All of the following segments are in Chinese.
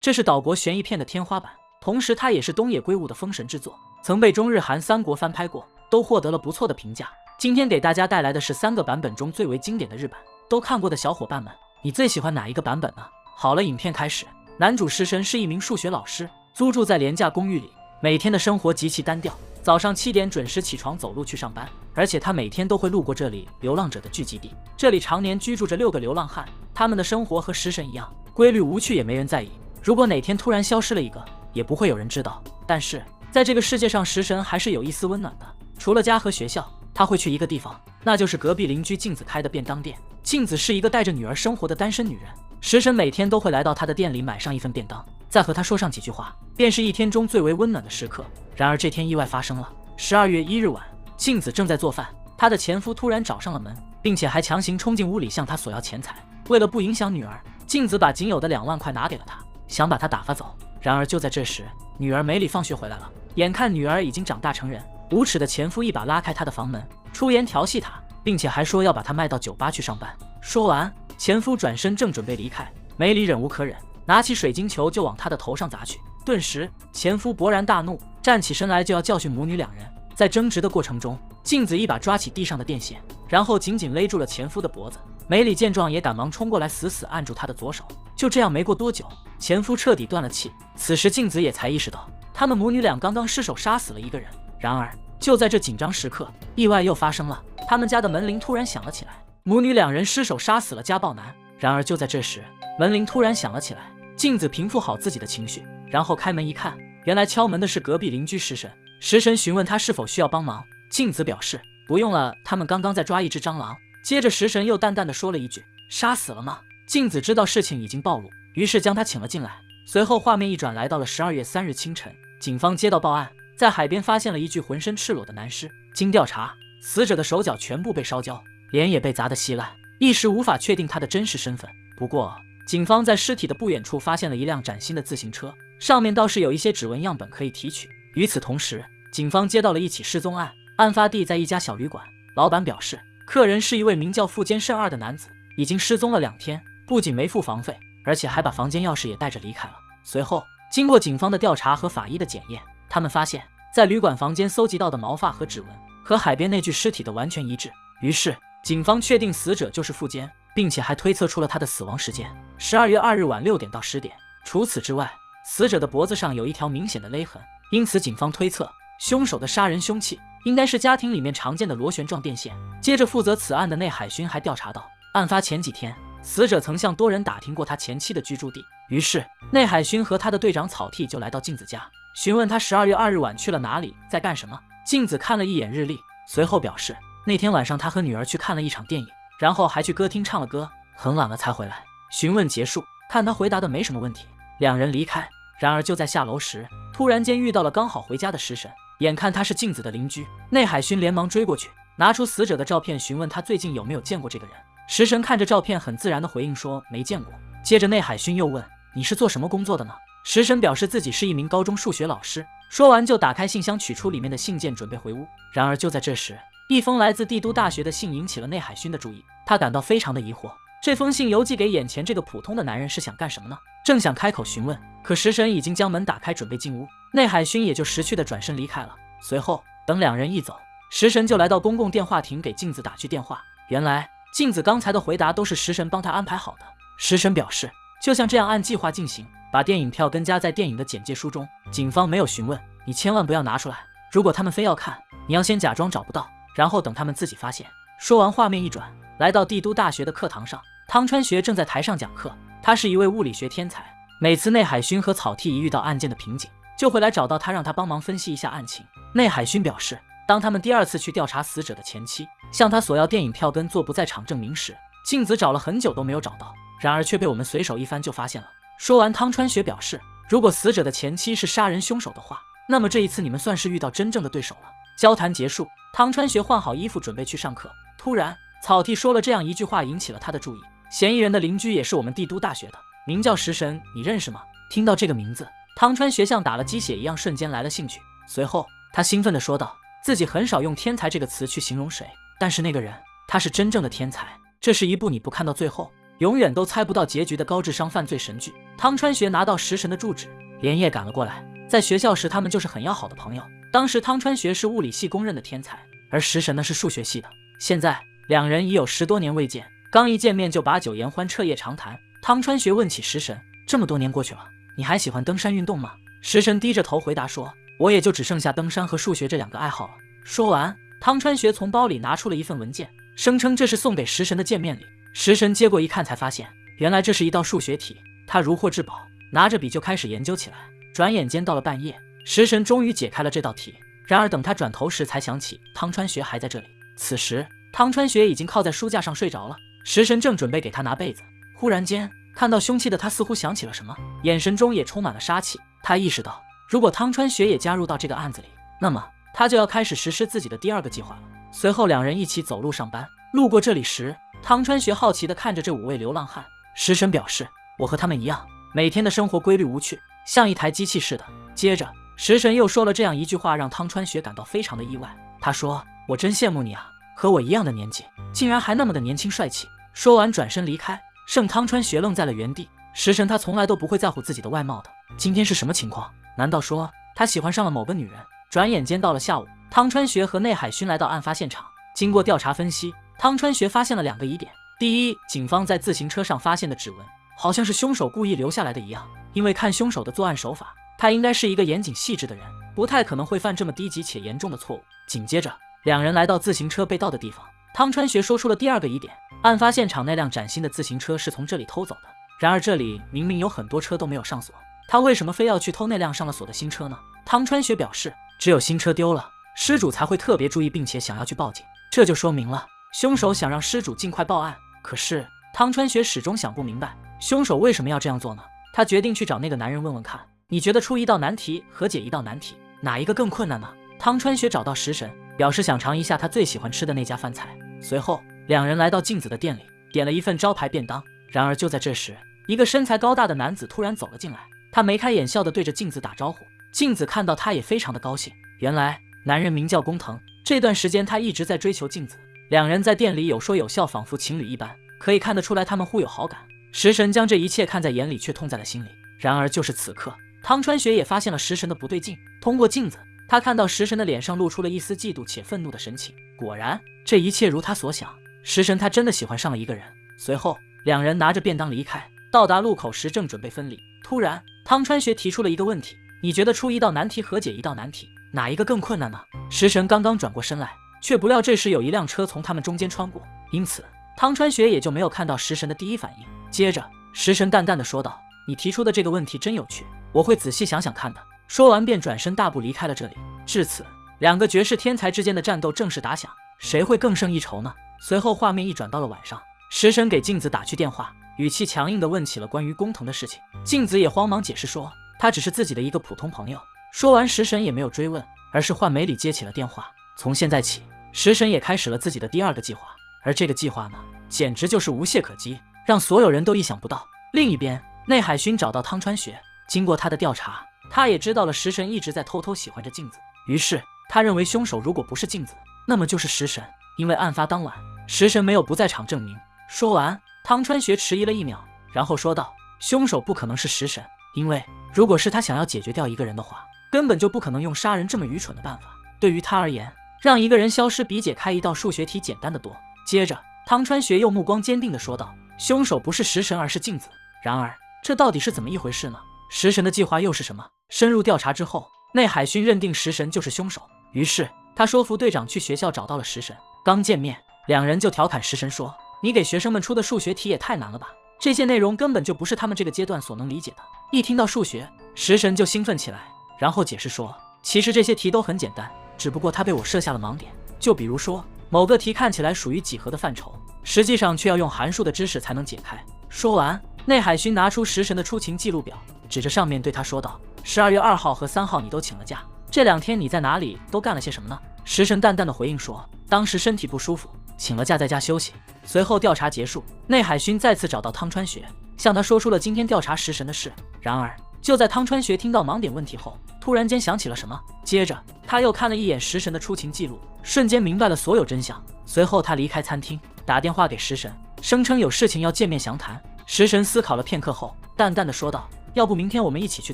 这是岛国悬疑片的天花板，同时它也是东野圭吾的封神之作，曾被中日韩三国翻拍过，都获得了不错的评价。今天给大家带来的是3个版本中最为经典的日版，都看过的小伙伴们，你最喜欢哪一个版本呢？好了，影片开始。男主石神是一名数学老师，租住在廉价公寓里，每天的生活极其单调。早上7点准时起床走路去上班，而且他每天都会路过这里流浪者的聚集地。这里常年居住着6个流浪汉，他们的生活和食神一样，规律无趣，也没人在意。如果哪天突然消失了一个，也不会有人知道。但是在这个世界上，食神还是有一丝温暖的。除了家和学校，他会去一个地方，那就是隔壁邻居镜子开的便当店。镜子是一个带着女儿生活的单身女人，食神每天都会来到她的店里买上一份便当，再和她说上几句话，便是一天中最为温暖的时刻。然而这天意外发生了。12月1日晚，镜子正在做饭，她的前夫突然找上了门，并且还强行冲进屋里向她索要钱财。为了不影响女儿，镜子把仅有的2万块拿给了她，想把她打发走。然而就在这时，女儿梅里放学回来了，眼看女儿已经长大成人，无耻的前夫一把拉开她的房门，出言调戏她，并且还说要把她卖到酒吧去上班。说完，前夫转身正准备离开，梅里忍无可忍，拿起水晶球就往他的头上砸去。顿时前夫勃然大怒，站起身来就要教训母女2人。在争执的过程中，镜子一把抓起地上的电线，然后紧紧勒住了前夫的脖子。梅里见状也赶忙冲过来，死死按住他的左手。就这样没过多久，前夫彻底断了气。此时镜子也才意识到，他们母女俩刚刚失手杀死了一个人。然而就在这紧张时刻，意外又发生了，他们家的门铃突然响了起来，母女2人失手杀死了家暴男。然而就在这时，门铃突然响了起来，镜子平复好自己的情绪，然后开门一看，原来敲门的是隔壁邻居食神。食神询问他是否需要帮忙，镜子表示不用了，他们刚刚在抓一只蟑螂。接着食神又淡淡的说了一句，杀死了吗？镜子知道事情已经暴露，于是将他请了进来。随后画面一转，来到了12月3日清晨，警方接到报案，在海边发现了一具浑身赤裸的男尸。经调查，死者的手脚全部被烧焦，脸也被砸得稀烂，一时无法确定他的真实身份。不过警方在尸体的不远处发现了一辆崭新的自行车，上面倒是有一些指纹样本可以提取。与此同时，警方接到了一起失踪案，案发地在一家小旅馆，老板表示客人是一位名叫富坚慎二的男子，已经失踪了2天，不仅没付房费，而且还把房间钥匙也带着离开了。随后经过警方的调查和法医的检验，他们发现在旅馆房间搜集到的毛发和指纹和海边那具尸体的完全一致，于是警方确定死者就是富坚，并且还推测出了他的死亡时间：12月2日晚6点到10点。除此之外，死者的脖子上有一条明显的勒痕，因此警方推测凶手的杀人凶器应该是家庭里面常见的螺旋状电线。接着负责此案的内海勋还调查到，案发前几天死者曾向多人打听过他前妻的居住地，于是内海勋和他的队长草剃就来到镜子家，询问他12月2日晚去了哪里，在干什么。镜子看了一眼日历，随后表示那天晚上他和女儿去看了一场电影，然后还去歌厅唱了歌，很晚了才回来。询问结束，看他回答的没什么问题，2人离开。然而就在下楼时，突然间遇到了刚好回家的食神，眼看他是镜子的邻居，内海勋连忙追过去，拿出死者的照片，询问他最近有没有见过这个人。食神看着照片，很自然的回应说没见过。接着内海勋又问，你是做什么工作的呢？食神表示自己是一名高中数学老师，说完就打开信箱取出里面的信件，准备回屋。然而就在这时，一封来自帝都大学的信引起了内海勋的注意，他感到非常的疑惑，这封信邮寄给眼前这个普通的男人是想干什么呢？正想开口询问，可食神已经将门打开准备进屋，内海勋也就识趣的转身离开了。随后等2人一走，食神就来到公共电话亭给镜子打去电话。原来镜子刚才的回答都是食神帮他安排好的。食神表示就像这样按计划进行，把电影票根加在电影的简介书中。警方没有询问，你千万不要拿出来，如果他们非要看，你要先假装找不到，然后等他们自己发现。说完画面一转，来到帝都大学的课堂上，汤川学正在台上讲课，他是一位物理学天才，每次内海勋和草剃一遇到案件的瓶颈，就会来找到他，让他帮忙分析一下案情。内海勋表示，当他们第2次去调查死者的前妻，向他索要电影票根做不在场证明时，镜子找了很久都没有找到，然而却被我们随手一翻就发现了。说完，汤川学表示，如果死者的前妻是杀人凶手的话，那么这一次你们算是遇到真正的对手了。交谈结束，汤川学换好衣服准备去上课，突然草剃说了这样一句话，引起了他的注意，嫌疑人的邻居也是我们帝都大学的，名叫食神，你认识吗？听到这个名字，汤川学像打了鸡血一样，瞬间来了兴趣。随后他兴奋地说道，自己很少用天才这个词去形容谁，但是那个人他是真正的天才，这是一部你不看到最后永远都猜不到结局的高智商犯罪神剧。汤川学拿到食神的住址，连夜赶了过来。在学校时，他们就是很要好的朋友。当时汤川学是物理系公认的天才，而食神呢是数学系的。现在两人已有10多年未见，刚一见面就把酒言欢，彻夜长谈。汤川学问起食神，这么多年过去了，你还喜欢登山运动吗？食神低着头回答说，我也就只剩下登山和数学这2个爱好了。说完，汤川学从包里拿出了一份文件，声称这是送给食神的见面礼。食神接过一看，才发现原来这是一道数学题。他如获至宝，拿着笔就开始研究起来。转眼间到了半夜，食神终于解开了这道题。然而等他转头时，才想起汤川学还在这里。此时汤川学已经靠在书架上睡着了，食神正准备给他拿被子，忽然间看到凶器的他似乎想起了什么，眼神中也充满了杀气。他意识到，如果汤川学也加入到这个案子里，那么他就要开始实施自己的第2个计划了。随后两人一起走路上班，路过这里时，汤川学好奇地看着这5位流浪汉。食神表示，我和他们一样，每天的生活规律无趣，像一台机器似的。接着食神又说了这样一句话，让汤川学感到非常的意外。他说，我真羡慕你啊，和我一样的年纪，竟然还那么的年轻帅气。说完转身离开，剩汤川学愣在了原地。食神他从来都不会在乎自己的外貌的，今天是什么情况？难道说他喜欢上了某个女人？转眼间到了下午，汤川学和内海薰来到案发现场。经过调查分析，汤川学发现了2个疑点。第一，警方在自行车上发现的指纹好像是凶手故意留下来的一样，因为看凶手的作案手法，他应该是一个严谨细致的人，不太可能会犯这么低级且严重的错误。紧接着两人来到自行车被盗的地方，汤川学说出了第2个疑点，案发现场那辆崭新的自行车是从这里偷走的。然而这里明明有很多车都没有上锁，他为什么非要去偷那辆上了锁的新车呢？汤川学表示，只有新车丢了，失主才会特别注意，并且想要去报警，这就说明了凶手想让失主尽快报案。可是汤川学始终想不明白，凶手为什么要这样做呢？他决定去找那个男人问问看，你觉得出1道难题和解1道难题，哪一个更困难呢？汤川学找到食神，表示想尝一下他最喜欢吃的那家饭菜。随后两人来到镜子的店里，点了一份招牌便当。然而就在这时，一个身材高大的男子突然走了进来，他眉开眼笑地对着镜子打招呼。镜子看到他也非常的高兴，原来男人名叫工藤，这段时间他一直在追求镜子，两人在店里有说有笑，仿佛情侣一般，可以看得出来他们互有好感。食神将这一切看在眼里，却痛在了心里。然而就是此刻，汤川学也发现了食神的不对劲。通过镜子，他看到食神的脸上露出了一丝嫉妒且愤怒的神情。果然这一切如他所想，食神他真的喜欢上了一个人。随后两人拿着便当离开，到达路口时正准备分离，突然汤川学提出了一个问题，你觉得出1道难题和解1道难题，哪一个更困难呢？食神刚刚转过身来，却不料这时有一辆车从他们中间穿过，因此汤川学也就没有看到食神的第一反应。接着食神淡淡的说道，你提出的这个问题真有趣，我会仔细想想看的。说完便转身大步离开了这里。至此2个绝世天才之间的战斗正式打响，谁会更胜一筹呢？随后画面一转到了晚上，食神给镜子打去电话，语气强硬地问起了关于工藤的事情。镜子也慌忙解释说，他只是自己的一个普通朋友。说完食神也没有追问，而是换梅里接起了电话。从现在起，食神也开始了自己的第2个计划，而这个计划呢，简直就是无懈可击，让所有人都意想不到。另一边，内海薰找到汤川学，经过他的调查，他也知道了食神一直在偷偷喜欢着镜子，于是他认为凶手如果不是镜子，那么就是食神，因为案发当晚食神没有不在场证明。说完，汤川学迟疑了1秒，然后说道，凶手不可能是食神，因为如果是他想要解决掉一个人的话，根本就不可能用杀人这么愚蠢的办法。对于他而言，让一个人消失比解开1道数学题简单得多。接着汤川学又目光坚定地说道，凶手不是食神而是镜子。然而这到底是怎么一回事呢？食神的计划又是什么？深入调查之后，内海薰认定食神就是凶手，于是他说服队长去学校找到了食神。刚见面，两人就调侃食神说，你给学生们出的数学题也太难了吧，这些内容根本就不是他们这个阶段所能理解的。一听到数学，食神就兴奋起来，然后解释说，其实这些题都很简单，只不过他被我设下了盲点。就比如说某个题看起来属于几何的范畴，实际上却要用函数的知识才能解开。说完，内海薰拿出食神的出勤记录表，指着上面对他说道，12月2号和3号你都请了假，这2天你在哪里都干了些什么呢？食神淡淡的回应说，当时身体不舒服，请了假在家休息。随后调查结束，内海薰再次找到汤川学，向他说出了今天调查食神的事。然而就在汤川学听到盲点问题后，突然间想起了什么，接着他又看了一眼食神的出勤记录，瞬间明白了所有真相。随后他离开餐厅，打电话给食神，声称有事情要见面详谈。食神思考了片刻后，淡淡的说道：“要不明天我们一起去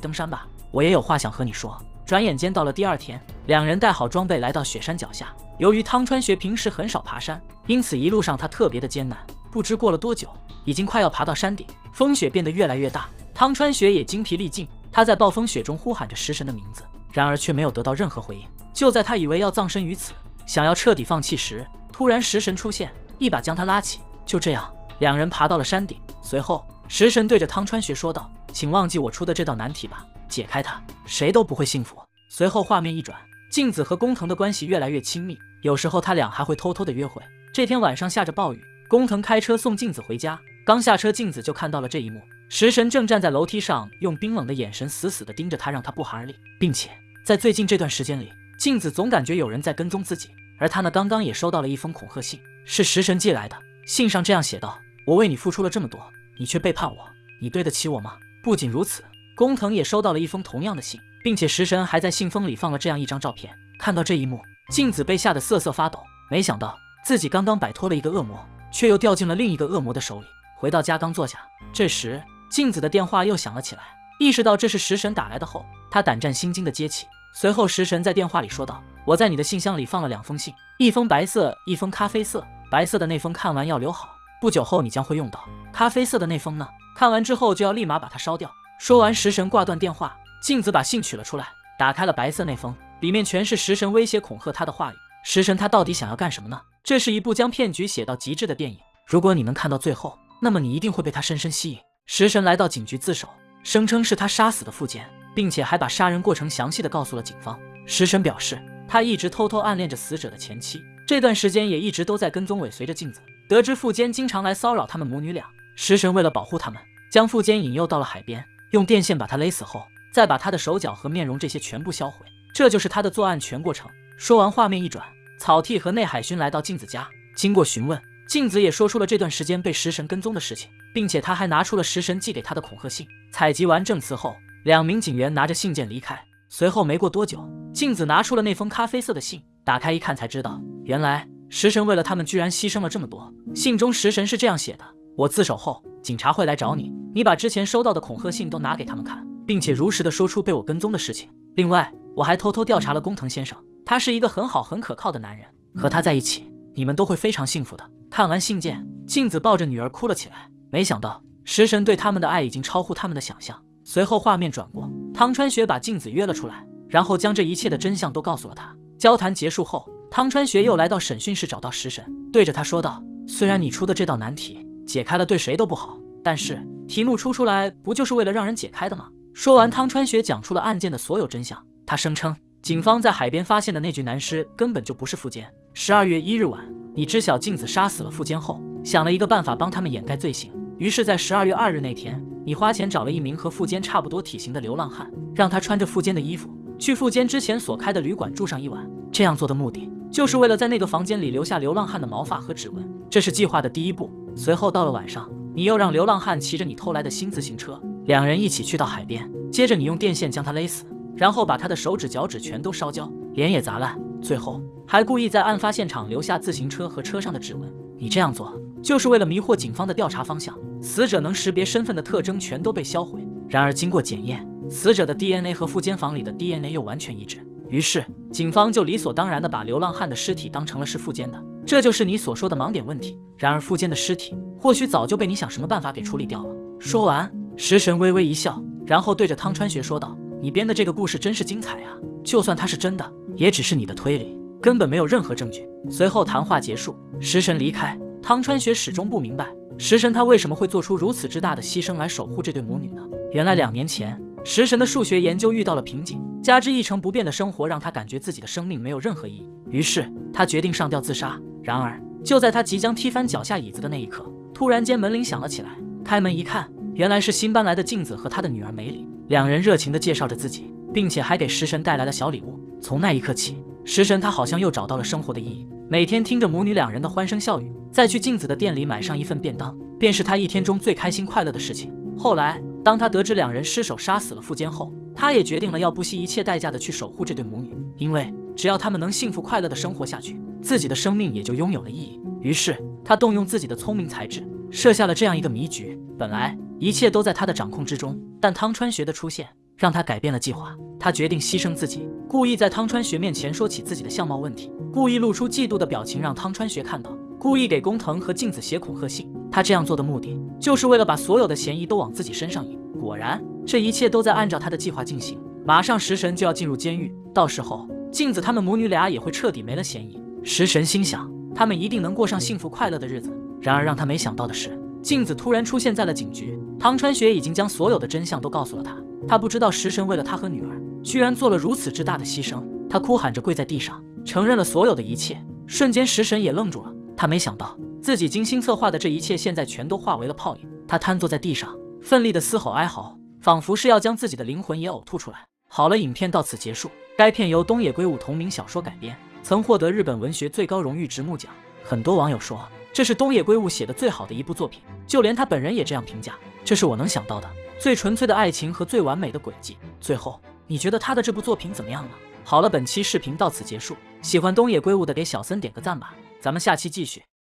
登山吧？我也有话想和你说。”转眼间到了第二天，两人带好装备来到雪山脚下。由于汤川学平时很少爬山，因此一路上他特别的艰难。不知过了多久，已经快要爬到山顶，风雪变得越来越大，汤川学也精疲力尽。他在暴风雪中呼喊着食神的名字，然而却没有得到任何回应。就在他以为要葬身于此，想要彻底放弃时，突然食神出现，一把将他拉起。就这样，两人爬到了山顶。随后，食神对着汤川学说道：“请忘记我出的这道难题吧，解开它，谁都不会幸福。”随后画面一转，镜子和工藤的关系越来越亲密，有时候他俩还会偷偷的约会。这天晚上下着暴雨，工藤开车送镜子回家，刚下车，镜子就看到了这一幕。食神正站在楼梯上，用冰冷的眼神死死地盯着他，让他不寒而栗。并且在最近这段时间里，镜子总感觉有人在跟踪自己，而他呢，刚刚也收到了一封恐吓信，是食神寄来的。信上这样写道：“我为你付出了这么多，你却背叛我，你对得起我吗？”不仅如此，工藤也收到了一封同样的信，并且食神还在信封里放了这样一张照片。看到这一幕，镜子被吓得瑟瑟发抖，没想到自己刚刚摆脱了一个恶魔，却又掉进了另一个恶魔的手里。回到家刚坐下，这时镜子的电话又响了起来。意识到这是食神打来的后，他胆战心惊地接起。随后食神在电话里说道：“我在你的信箱里放了2封信，一封白色，一封咖啡色。白色的那封看完要留好，不久后你将会用到。咖啡色的那封呢，看完之后就要立马把它烧掉。”说完，食神挂断电话。镜子把信取了出来，打开了白色那封，里面全是食神威胁恐吓他的话语。食神他到底想要干什么呢？这是一部将骗局写到极致的电影，如果你能看到最后，那么你一定会被他深深吸引。食神来到警局自首，声称是他杀死的富坚，并且还把杀人过程详细的告诉了警方。食神表示，他一直偷偷暗恋着死者的前妻，这段时间也一直都在跟踪尾随着镜子。得知富坚经常来骚扰他们母女俩，食神为了保护他们，将富坚引诱到了海边，用电线把他勒死后，再把他的手脚和面容这些全部销毁。这就是他的作案全过程。说完，画面一转，草剃和内海薰来到镜子家。经过询问，镜子也说出了这段时间被食神跟踪的事情，并且他还拿出了食神寄给他的恐吓信。采集完证词后，2名警员拿着信件离开。随后没过多久，镜子拿出了那封咖啡色的信，打开一看才知道，原来食神为了他们居然牺牲了这么多。信中食神是这样写的：“我自首后，警察会来找你，你把之前收到的恐吓信都拿给他们看，并且如实的说出被我跟踪的事情。另外，我还偷偷调查了工藤先生，他是一个很好很可靠的男人，和他在一起，你们都会非常幸福的。”看完信件，镜子抱着女儿哭了起来。没想到食神对他们的爱已经超乎他们的想象。随后画面转过，汤川学把镜子约了出来，然后将这一切的真相都告诉了他。交谈结束后，汤川学又来到审讯室找到食神，对着他说道：“虽然你出的这道难题解开了对谁都不好，但是题目出来不就是为了让人解开的吗？”说完，汤川学讲出了案件的所有真相。他声称警方在海边发现的那具男尸根本就不是富坚。12月1日晚，你知晓镜子杀死了富坚后，想了一个办法帮他们掩盖罪行，于是在12月2日那天，你花钱找了一名和富坚差不多体型的流浪汉，让他穿着富坚的衣服去富坚之前所开的旅馆住上一晚。这样做的目的就是为了在那个房间里留下流浪汉的毛发和指纹，这是计划的第一步。随后到了晚上，你又让流浪汉骑着你偷来的新自行车，两人一起去到海边，接着你用电线将他勒死，然后把他的手指脚趾全都烧焦，脸也砸烂，最后还故意在案发现场留下自行车和车上的指纹。你这样做就是为了迷惑警方的调查方向，死者能识别身份的特征全都被销毁。然而经过检验，死者的 DNA 和富坚房里的 DNA 又完全一致，于是警方就理所当然地把流浪汉的尸体当成了是富坚的，这就是你所说的盲点问题。然而富坚的尸体或许早就被你想什么办法给处理掉了。说完，食神微微一笑，然后对着汤川学说道：“你编的这个故事真是精彩啊！就算它是真的，也只是你的推理，根本没有任何证据。”随后谈话结束，食神离开。汤川学始终不明白，食神他为什么会做出如此之大的牺牲来守护这对母女呢？原来2年前，食神的数学研究遇到了瓶颈，加之一成不变的生活让他感觉自己的生命没有任何意义，于是他决定上吊自杀。然而就在他即将踢翻脚下椅子的那一刻，突然间门铃响了起来。开门一看，原来是新搬来的镜子和他的女儿梅里，两人热情地介绍着自己，并且还给食神带来了小礼物。从那一刻起，食神他好像又找到了生活的意义，每天听着母女2人的欢声笑语，再去镜子的店里买上一份便当，便是他一天中最开心快乐的事情。后来当他得知2人失手杀死了富坚后，他也决定了要不惜一切代价的去守护这对母女，因为只要他们能幸福快乐的生活下去，自己的生命也就拥有了意义。于是他动用自己的聪明才智，设下了这样一个迷局。本来一切都在他的掌控之中，但汤川学的出现让他改变了计划。他决定牺牲自己，故意在汤川学面前说起自己的相貌问题，故意露出嫉妒的表情让汤川学看到，故意给工藤和镜子写恐吓信。他这样做的目的，就是为了把所有的嫌疑都往自己身上引。果然，这一切都在按照他的计划进行。马上食神就要进入监狱，到时候镜子他们母女俩也会彻底没了嫌疑。食神心想，他们一定能过上幸福快乐的日子。然而让他没想到的是，镜子突然出现在了警局，汤川学已经将所有的真相都告诉了他。他不知道食神为了他和女儿，居然做了如此之大的牺牲。他哭喊着跪在地上，承认了所有的一切。瞬间，食神也愣住了。他没想到自己精心策划的这一切，现在全都化为了泡影。他瘫坐在地上，奋力的嘶吼哀嚎，仿佛是要将自己的灵魂也呕吐出来。好了，影片到此结束。该片由东野圭吾同名小说改编，曾获得日本文学最高荣誉直木奖。很多网友说，这是东野圭吾写的最好的一部作品，就连他本人也这样评价。这是我能想到的最纯粹的爱情和最完美的轨迹。最后，你觉得他的这部作品怎么样呢？好了，本期视频到此结束。喜欢东野圭吾的给小森点个赞吧，咱们下期继续。